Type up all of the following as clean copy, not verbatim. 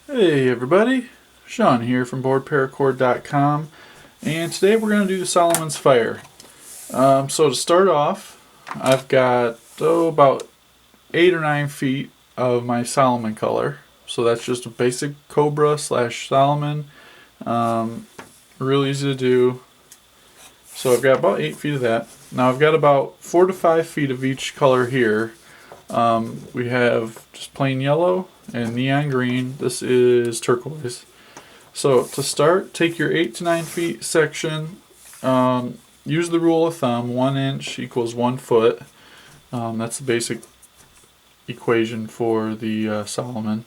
Hey everybody, Sean here from BoredParacord.com, and today we're going to do Solomon's Fire. So to start off, I've got about 8 or 9 feet of my Solomon color. So that's just a basic Cobra / Solomon. Real easy to do. So I've got about 8 feet of that. Now I've got about 4 to 5 feet of each color here. We have just plain yellow and neon green. This is turquoise. So to start, take your 8 to 9 feet section. Use the rule of thumb. 1 inch equals 1 foot. That's the basic equation for the Solomon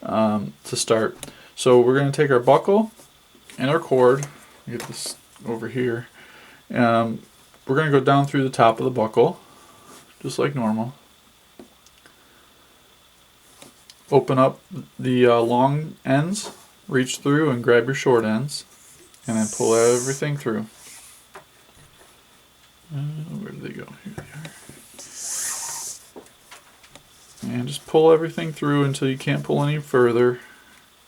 to start. So we're going to take our buckle and our cord. Get this over here. We're going to go down through the top of the buckle, just like normal. Open up the long ends, reach through and grab your short ends, and then pull everything through. Where did they go? Here they are. And just pull everything through until you can't pull any further,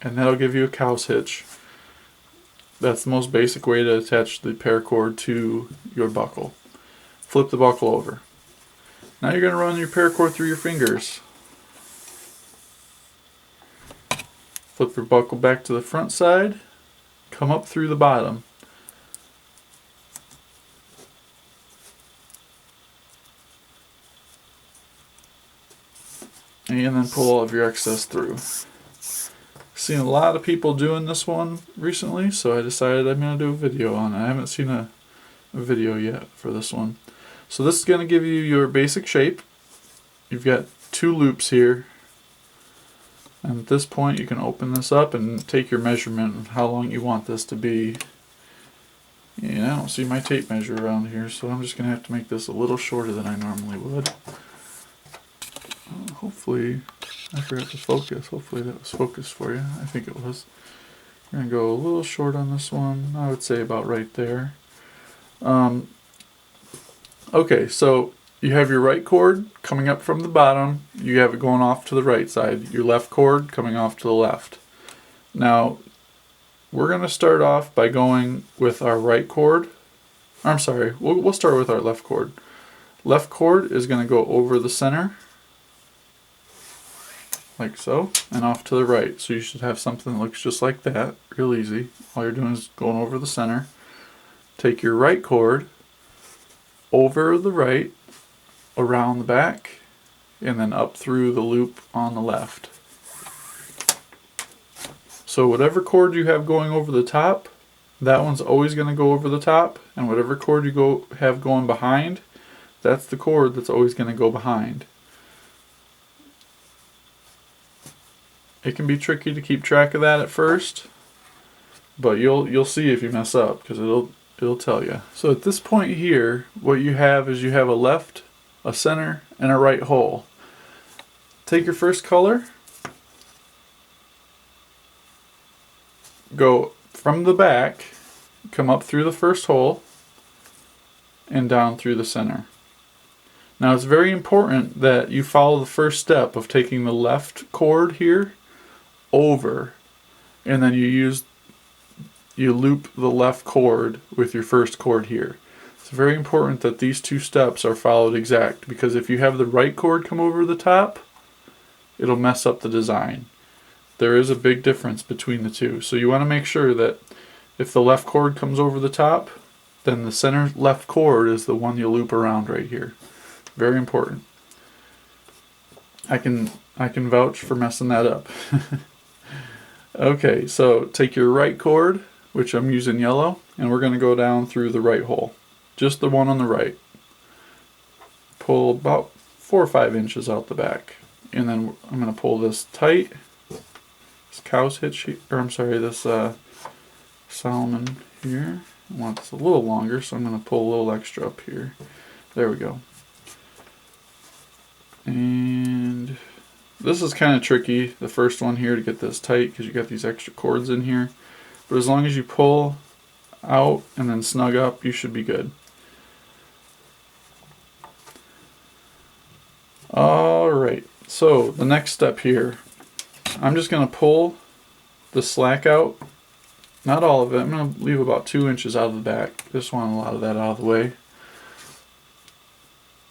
and that'll give you a cow's hitch. That's the most basic way to attach the paracord to your buckle. Flip the buckle over. Now you're going to run your paracord through your fingers. Flip your buckle back to the front side, come up through the bottom. And then pull all of your excess through. Seen a lot of people doing this one recently, so I decided I'm going to do a video on it. I haven't seen a video yet for this one. So this is going to give you your basic shape. You've got 2 loops here. And at this point you can open this up and take your measurement of how long you want this to be. Yeah, I don't see my tape measure around here, so I'm just going to have to make this a little shorter than I normally would. Hopefully, I forgot to focus. Hopefully that was focused for you. I think it was. We're going to go a little short on this one. I would say about right there. Okay, so you have your right cord coming up from the bottom. You have it going off to the right side. Your left cord coming off to the left. Now, we're going to start off by going with our right cord. I'm sorry, we'll start with our left cord. Left cord is going to go over the center, like so, and off to the right. So you should have something that looks just like that. Real easy. All you're doing is going over the center. Take your right cord over the right, around the back, and then up through the loop on the left. So whatever cord you have going over the top, that one's always going to go over the top, and whatever cord you have going behind, that's the cord that's always going to go behind. It can be tricky to keep track of that at first, but you'll see if you mess up, because it'll tell you. So at this point here, what you have is you have a left, a center, and a right hole. Take your first color, go from the back, come up through the first hole, and down through the center. Now it's very important that you follow the first step of taking the left cord here over, and then you loop the left cord with your first cord here. It's very important that these 2 steps are followed exact, because if you have the right cord come over the top, it'll mess up the design. There is a big difference between the 2. So you want to make sure that if the left cord comes over the top, then the center left cord is the one you loop around right here. Very important. I can vouch for messing that up. Okay, so take your right cord, which I'm using yellow, and we're going to go down through the right hole. Just the one on the right. Pull about 4 or 5 inches out the back. And then I'm going to pull this tight. This cow's hitch, this Solomon here. I want this a little longer, so I'm going to pull a little extra up here. There we go. And this is kind of tricky, the first one here, to get this tight, because you got these extra cords in here. But as long as you pull out and then snug up, you should be good. Alright, so the next step here, I'm just going to pull the slack out. Not all of it. I'm going to leave about 2 inches out of the back. Just want a lot of that out of the way.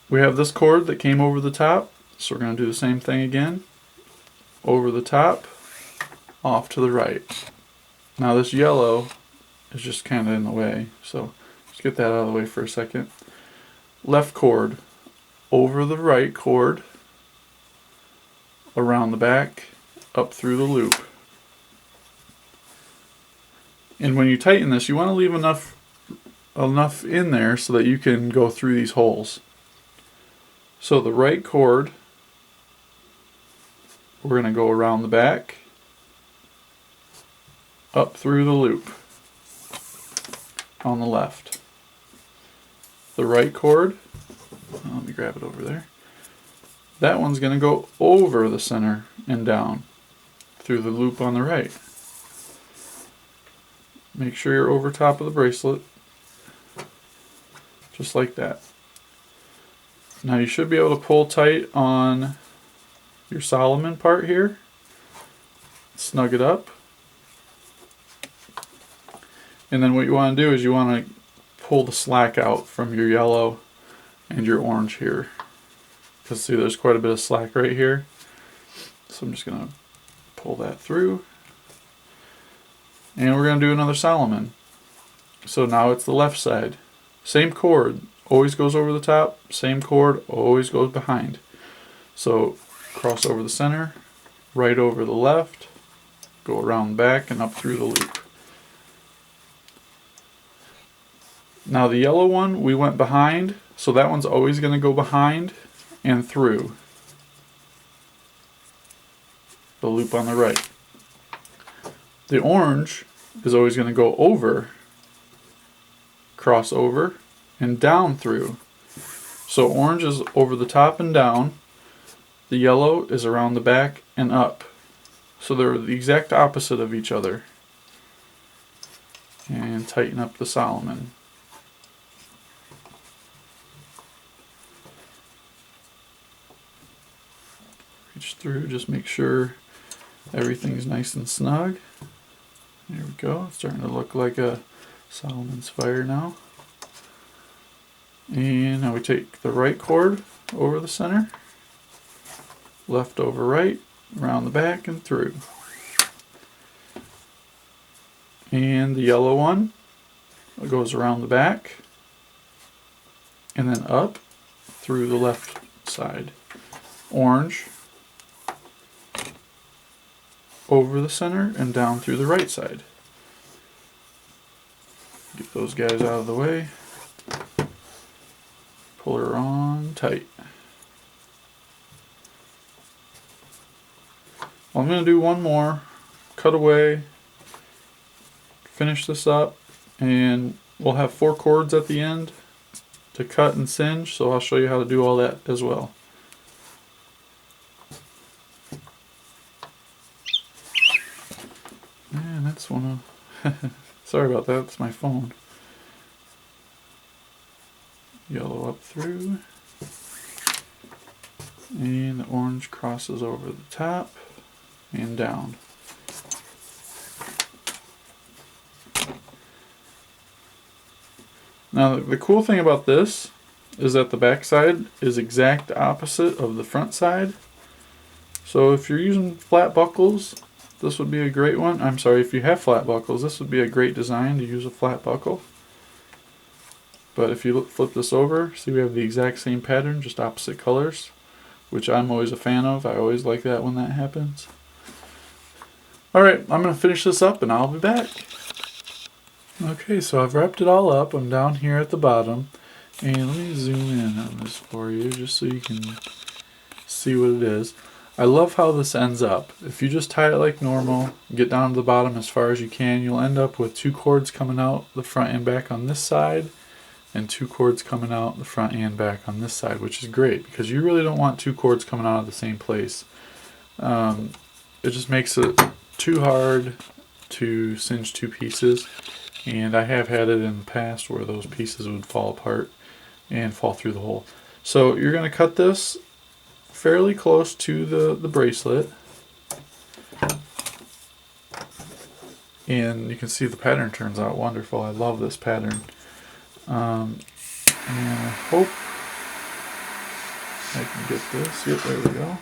We have this cord that came over the top, so we're going to do the same thing again. Over the top, off to the right. Now this yellow is just kind of in the way, so let's get that out of the way for a second. Left cord over the right cord, around the back, up through the loop. And when you tighten this, you want to leave enough in there so that you can go through these holes. So the right cord, we're going to go around the back, up through the loop on the left. The right cord, let me grab it over there. That one's going to go over the center and down through the loop on the right. Make sure you're over top of the bracelet, just like that. Now you should be able to pull tight on your Solomon part here. Snug it up. And then what you want to do is you want to pull the slack out from your yellow and your orange here. Because see, there's quite a bit of slack right here. So I'm just going to pull that through. And we're going to do another Solomon. So now it's the left side. Same cord, always goes over the top. Same cord, always goes behind. So cross over the center, right over the left, go around the back and up through the loop. Now the yellow one, we went behind, so that one's always going to go behind and through the loop on the right. The orange is always going to go over, cross over, and down through. So orange is over the top and down. The yellow is around the back and up. So they're the exact opposite of each other. And tighten up the Solomon. Reach through, just make sure everything's nice and snug. There we go, it's starting to look like a Solomon's Fire now. And now we take the right cord over the center, left over right, around the back and through. And the yellow one goes around the back and then up through the left side. Orange over the center and down through the right side. Get those guys out of the way. Pull her on tight. Well, I'm going to do one more, cut away, finish this up, and we'll have 4 cords at the end to cut and singe, so I'll show you how to do all that as well. And that's one of, sorry about that, that's my phone. Yellow up through, and the orange crosses over the top and down. Now the cool thing about this is that the back side is exact opposite of the front side. So if you're using flat buckles, this would be a great one. I'm sorry, if you have flat buckles, this would be a great design to use a flat buckle. But if you flip this over, see we have the exact same pattern, just opposite colors, which I'm always a fan of. I always like that when that happens. Alright, I'm going to finish this up and I'll be back. Okay, so I've wrapped it all up. I'm down here at the bottom. And let me zoom in on this for you, just so you can see what it is. I love how this ends up. If you just tie it like normal, get down to the bottom as far as you can, you'll end up with 2 cords coming out the front and back on this side, and 2 cords coming out the front and back on this side, which is great because you really don't want 2 cords coming out of the same place. It just makes it too hard to cinch 2 pieces, and I have had it in the past where those pieces would fall apart and fall through the hole. So you're going to cut this fairly close to the bracelet. and you can see the pattern turns out wonderful. I love this pattern. And I hope I can get this. Yep, there we go.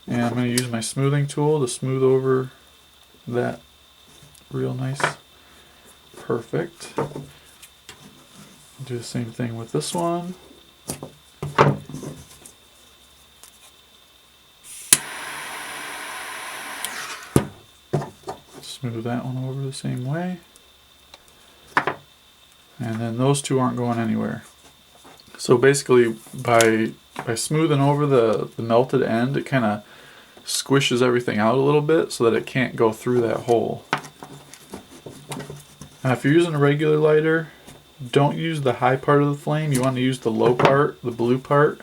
And I'm going to use my smoothing tool to smooth over that real nice. Perfect. Do the same thing with this one. Smooth that one over the same way. And then those two aren't going anywhere. So basically by smoothing over the melted end, it kind of squishes everything out a little bit so that it can't go through that hole. Now if you're using a regular lighter, don't use the high part of the flame. You want to use the low part, the blue part,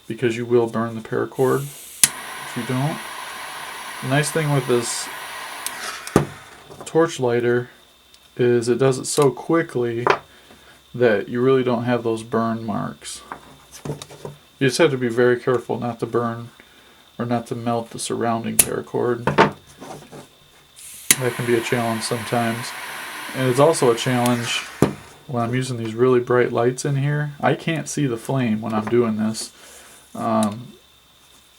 because you will burn the paracord if you don't. The nice thing with this torch lighter is it does it so quickly that you really don't have those burn marks. You just have to be very careful not to burn or not to melt the surrounding paracord. That can be a challenge sometimes. And it's also a challenge when I'm using these really bright lights in here. I can't see the flame when I'm doing this. I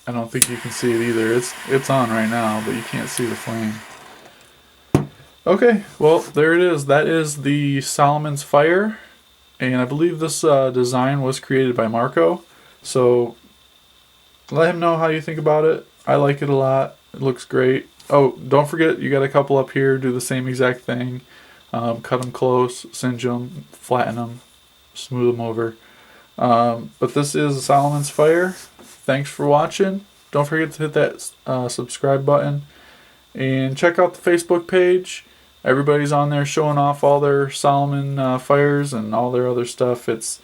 don't think you can see it either. It's on right now, but you can't see the flame. Okay, well, there it is. That is the Solomon's Fire. And I believe this design was created by Marco. So let him know how you think about it. I like it a lot. It looks great. Oh, don't forget, you got a couple up here. Do the same exact thing. Cut them close, singe them, flatten them, smooth them over. But this is Solomon's Fire. Thanks for watching. Don't forget to hit that subscribe button. And check out the Facebook page. Everybody's on there showing off all their Solomon fires and all their other stuff. It's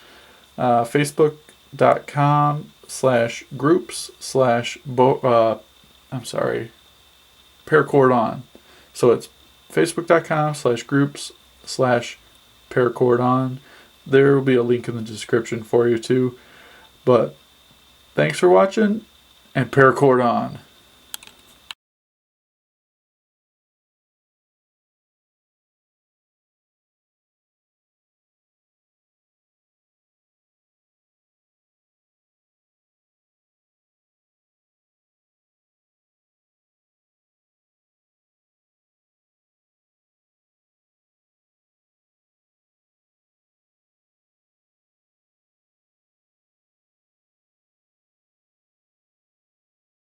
facebook.com/groups/paracord on. So it's facebook.com/groups/paracord on. There will be a link in the description for you too. But thanks for watching, and paracord on.